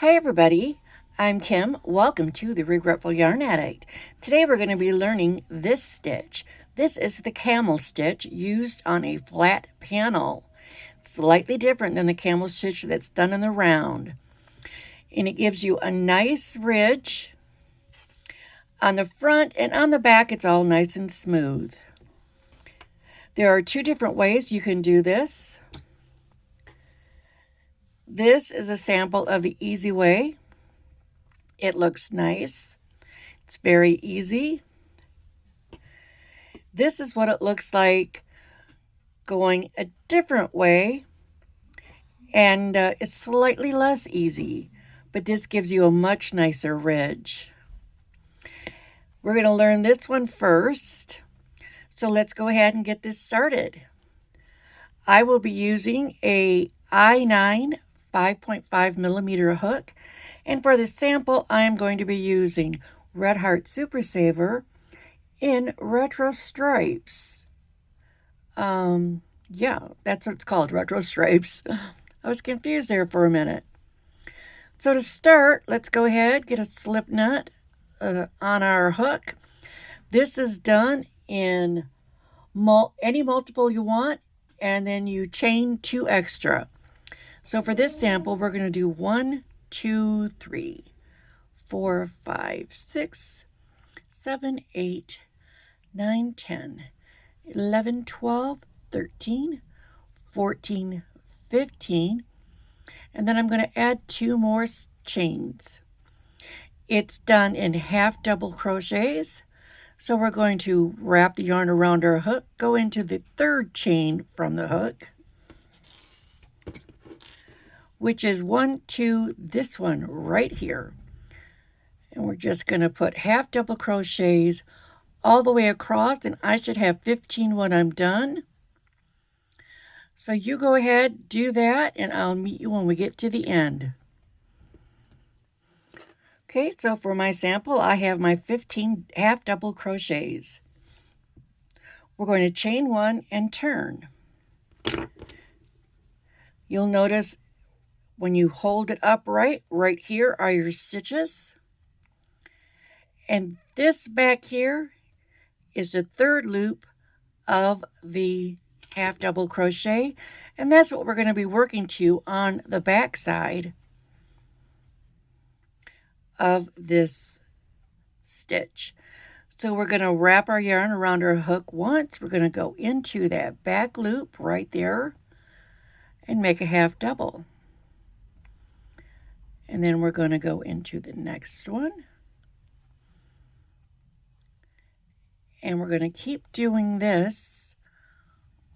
Hi everybody, I'm Kim. Welcome to the Regretful Yarn Addict. Today we're going to be learning this stitch. This is the camel stitch used on a flat panel. Slightly different than the camel stitch that's done in the round. And it gives you a nice ridge on the front, and on the back it's all nice and smooth. There are two different ways you can do this. This is a sample of the easy way. It looks nice. It's very easy. This is what it looks like going a different way, and it's slightly less easy, but this gives you a much nicer ridge. We're going to learn this one first, so let's go ahead and get this started. I will be using a I9 5.5 millimeter hook, and for the sample I'm going to be using Red Heart Super Saver in retro stripes. Yeah, that's what it's called, retro stripes. I was confused there for a minute. So to start, let's go ahead, get a slip knot on our hook. This is done in any multiple you want, and then you chain 2 extra. So for this sample, we're going to do 1, 2, 3, 4, 5, 6, 7, 8, 9, 10, 11, 12, 13, 14, 15, and then I'm going to add 2 more chains. It's done in half double crochets, so we're going to wrap the yarn around our hook, go into the 3rd chain from the hook, which is 1, 2, this one right here, and we're just going to put half double crochets all the way across, and I should have 15 when I'm done. So you go ahead, do that, and I'll meet you when we get to the end. Okay, so for my sample, I have my 15 half double crochets. We're going to chain 1 and turn. You'll notice when you hold it upright, right here are your stitches. And this back here is the 3rd loop of the half double crochet, and that's what we're going to be working to on the back side of this stitch. So we're going to wrap our yarn around our hook once. We're going to go into that back loop right there and make a half double. And then we're going to go into the next one. And we're going to keep doing this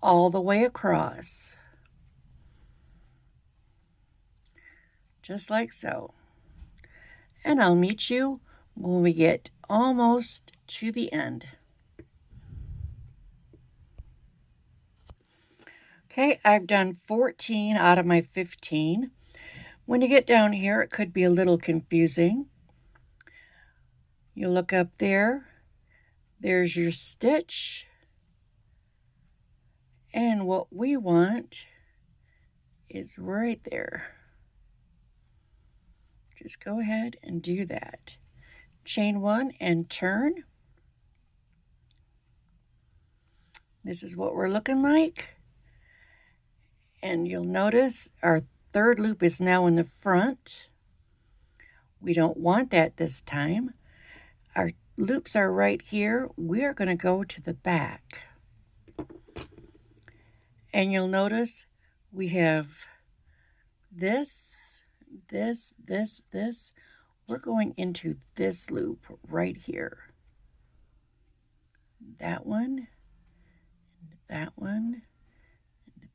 all the way across. Just like so. And I'll meet you when we get almost to the end. Okay, I've done 14 out of my 15. When you get down here, it could be a little confusing. You look up there, there's your stitch. And what we want is right there. Just go ahead and do that. Chain 1 and turn. This is what we're looking like. And you'll notice our 3rd loop is now in the front. We don't want that this time. Our loops are right here. We're going to go to the back. And you'll notice we have this. We're going into this loop right here. That one, that one,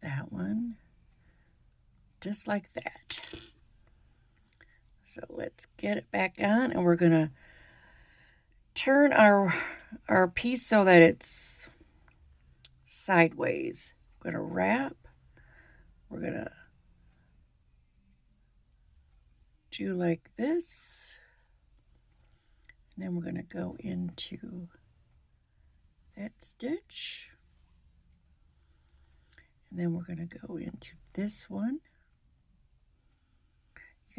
that one, just like that. So let's get it back on, and we're going to turn our piece so that it's sideways. We're going to wrap. We're going to do like this, and then we're going to go into that stitch, and then we're going to go into this one.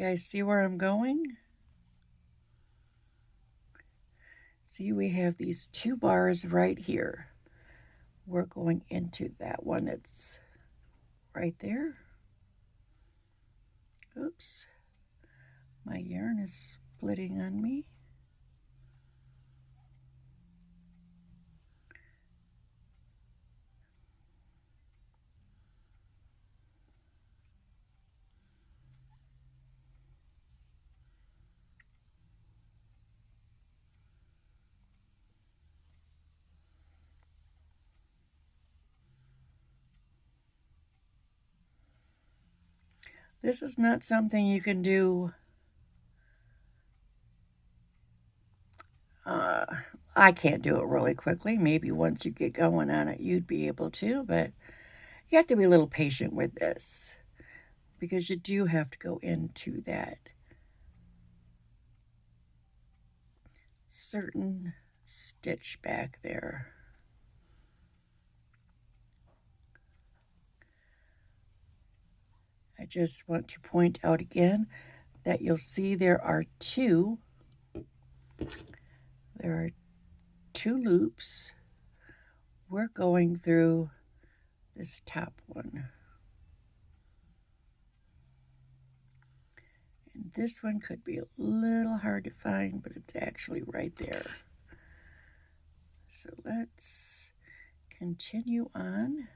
You Okay, see where I'm going? See, we have these 2 bars right here. We're going into that one that's right there. Oops, my yarn is splitting on me. This is not something you can do. I can't do it really quickly. Maybe once you get going on it, you'd be able to, but you have to be a little patient with this because you do have to go into that certain stitch back there. I just want to point out again that you'll see there are two loops. We're going through this top one. And this one could be a little hard to find, but it's actually right there. So let's continue on.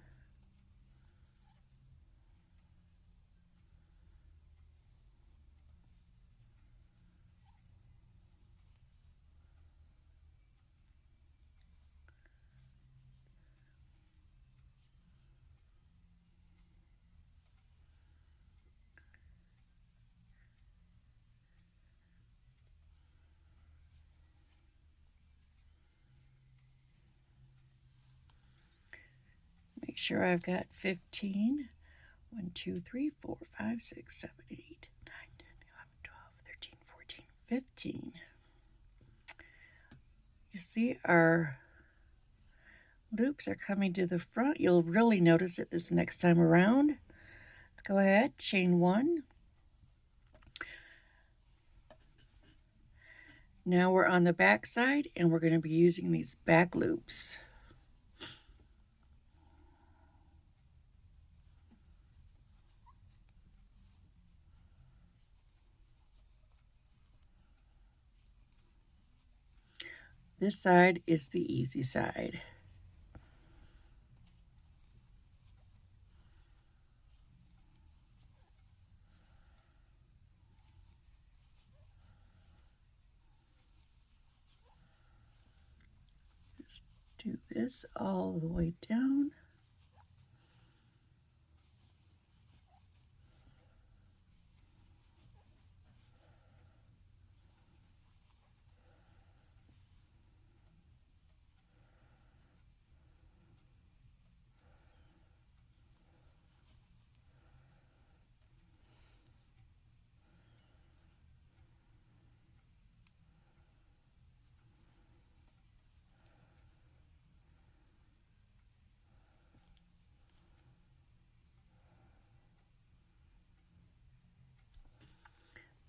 Make sure I've got 15. 1, 2, 3, 4, 5, 6, 7, 8, 9, 10, 11, 12, 13, 14, 15. You see our loops are coming to the front. You'll really notice it this next time around. Let's go ahead, chain 1. Now we're on the back side and we're going to be using these back loops. This side is the easy side. Just do this all the way down.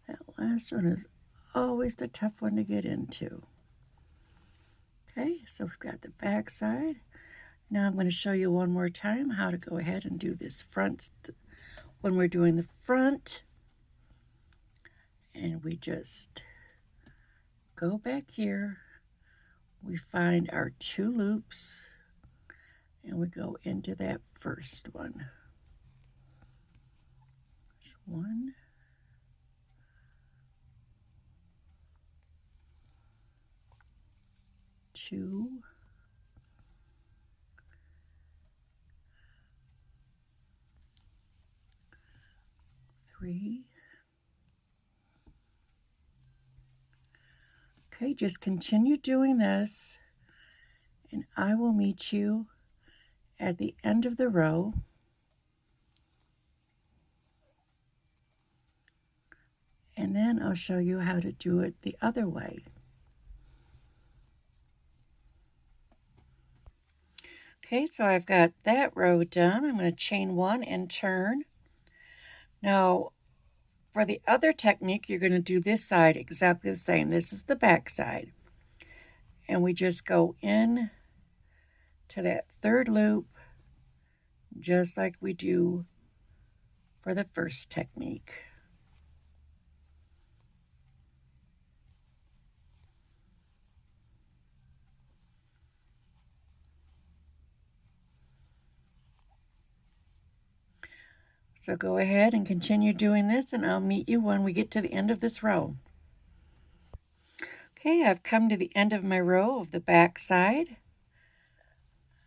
That last one is always the tough one to get into. Okay, so we've got the back side. Now I'm going to show you one more time how to go ahead and do this front. When we're doing the front, and we just go back here, we find our 2 loops, and we go into that first one. That's 1, 2, 3. Okay, just continue doing this, and I will meet you at the end of the row. And then I'll show you how to do it the other way. Okay, so I've got that row done. I'm going to chain 1 and turn. Now, for the other technique, you're going to do this side exactly the same. This is the back side. And we just go in to that third loop, just like we do for the first technique. So go ahead and continue doing this, and I'll meet you when we get to the end of this row. Okay, I've come to the end of my row of the back side.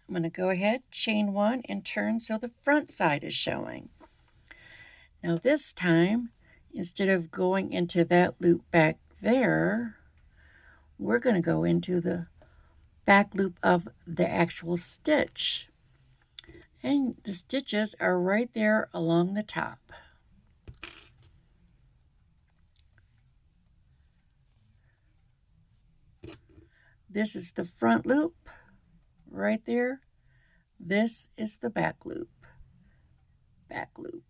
I'm going to go ahead, chain one, and turn so the front side is showing. Now this time, instead of going into that loop back there, we're going to go into the back loop of the actual stitch. And the stitches are right there along the top. This is the front loop right there. This is the back loop, back loop,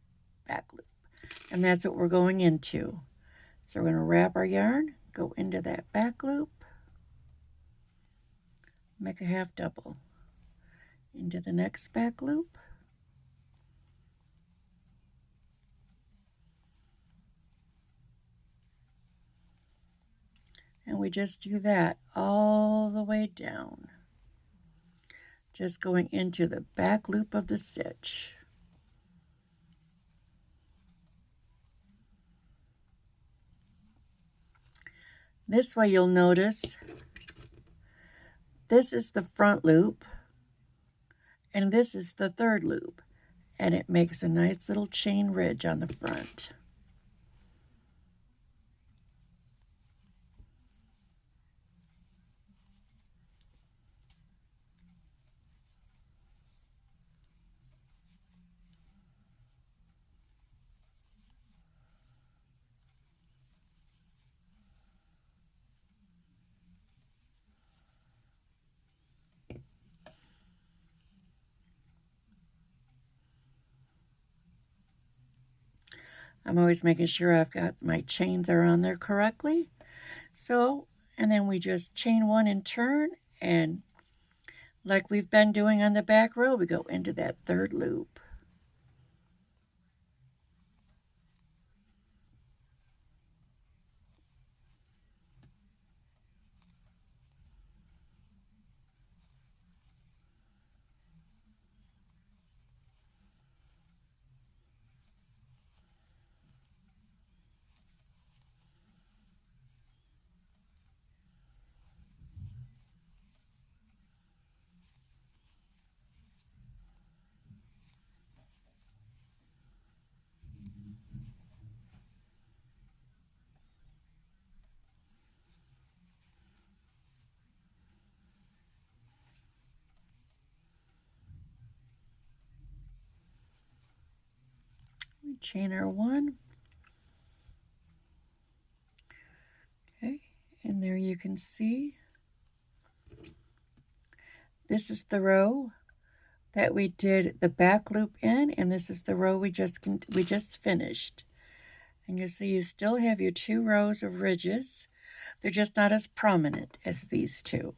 back loop. And that's what we're going into. So we're going to wrap our yarn, go into that back loop, make a half double, into the next back loop, and we just do that all the way down, just going into the back loop of the stitch. This way you'll notice this is the front loop and this is the third loop, and it makes a nice little chain ridge on the front. I'm always making sure I've got my chains are on there correctly. So, and then we just chain one and turn, and like we've been doing on the back row, we go into that third loop. We chain our one. Okay, and there you can see this is the row that we did the back loop in, and this is the row we just finished. And you'll see you still have your 2 rows of ridges. They're just not as prominent as these two.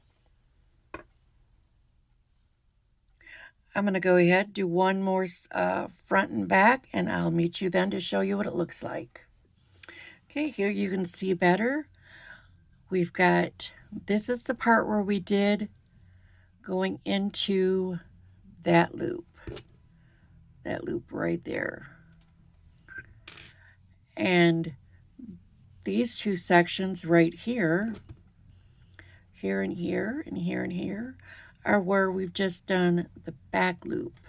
I'm going to go ahead, do one more front and back, and I'll meet you then to show you what it looks like. Okay, here you can see better. We've got, this is the part where we did going into that loop right there. And these 2 sections right here, here and here, and here and here, are where we've just done the back loop.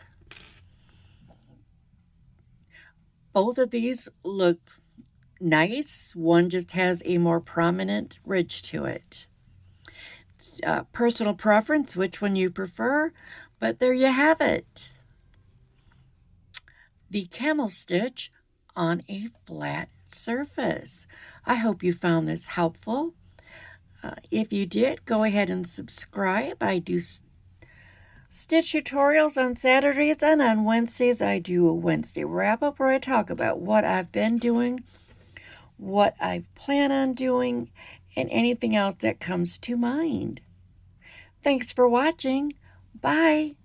Both of these look nice. One just has a more prominent ridge to it. Personal preference, which one you prefer, but there you have it. The camel stitch on a flat surface. I hope you found this helpful. If you did, go ahead and subscribe. I do stitch tutorials on Saturdays, and on Wednesdays I do a Wednesday wrap-up where I talk about what I've been doing what I plan on doing, and anything else that comes to mind. Thanks for watching. Bye.